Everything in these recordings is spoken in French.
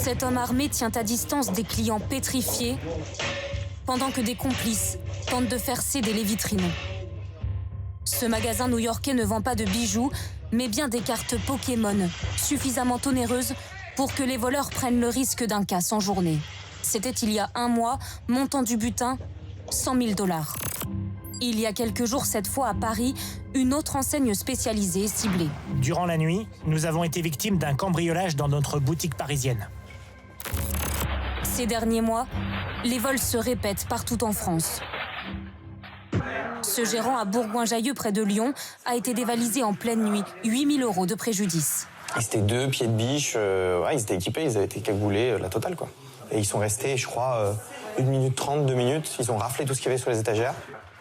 Cet homme armé tient à distance des clients pétrifiés pendant que des complices tentent de faire céder les vitrines. Ce magasin new-yorkais ne vend pas de bijoux, mais bien des cartes Pokémon, suffisamment onéreuses pour que les voleurs prennent le risque d'un casse en journée. C'était il y a un mois, montant du butin, 100 000 $. Il y a quelques jours, cette fois à Paris, une autre enseigne spécialisée est ciblée. Durant la nuit, nous avons été victimes d'un cambriolage dans notre boutique parisienne. Ces derniers mois, les vols se répètent partout en France. Ce gérant à Bourgoin-Jallieu, près de Lyon, a été dévalisé en pleine nuit, 8 000 € de préjudice. Ils étaient 2 pieds de biche, ils étaient équipés, ils avaient été cagoulés, la totale quoi. Et ils sont restés, je crois, 1 minute 30, 2 minutes, ils ont raflé tout ce qu'il y avait sur les étagères.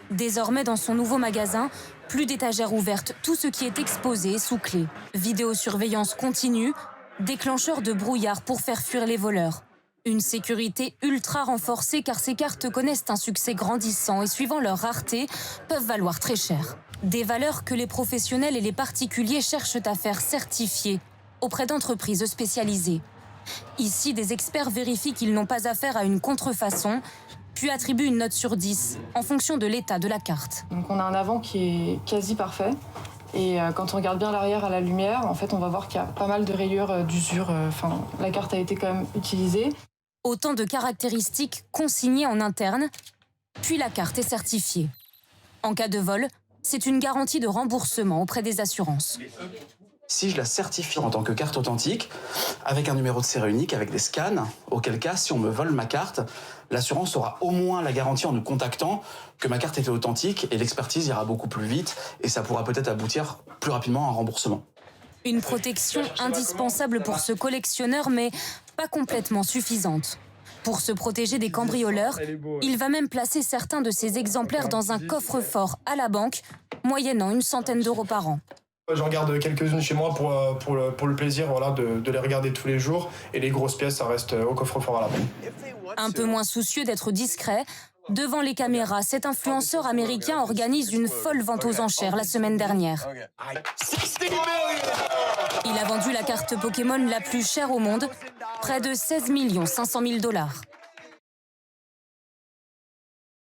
Désormais, dans son nouveau magasin, plus d'étagères ouvertes, tout ce qui est exposé est sous clé. Vidéosurveillance continue, déclencheur de brouillard pour faire fuir les voleurs. Une sécurité ultra renforcée car ces cartes connaissent un succès grandissant et suivant leur rareté, peuvent valoir très cher. Des valeurs que les professionnels et les particuliers cherchent à faire certifier auprès d'entreprises spécialisées. Ici, des experts vérifient qu'ils n'ont pas affaire à une contrefaçon, puis attribuent une note sur 10 en fonction de l'état de la carte. Donc on a un avant qui est quasi parfait. Et quand on regarde bien l'arrière à la lumière, en fait, on va voir qu'il y a pas mal de rayures d'usure. La carte a été quand même utilisée. Autant de caractéristiques consignées en interne, puis la carte est certifiée. En cas de vol, c'est une garantie de remboursement auprès des assurances. Si je la certifie en tant que carte authentique, avec un numéro de série unique, avec des scans, auquel cas, si on me vole ma carte, l'assurance aura au moins la garantie en nous contactant que ma carte était authentique et l'expertise ira beaucoup plus vite et ça pourra peut-être aboutir plus rapidement à un remboursement. Une protection indispensable pour ce collectionneur, mais pas complètement suffisante. Pour se protéger des cambrioleurs, il va même placer certains de ses exemplaires dans un coffre-fort à la banque, moyennant une centaine d'euros par an. J'en garde quelques-unes chez moi pour le plaisir de les regarder tous les jours. Et les grosses pièces, ça reste au coffre-fort à la banque. Un peu moins soucieux d'être discret, devant les caméras, cet influenceur américain organise une folle vente aux enchères la semaine dernière. Il a vendu la carte Pokémon la plus chère au monde, près de 16 500 000 $.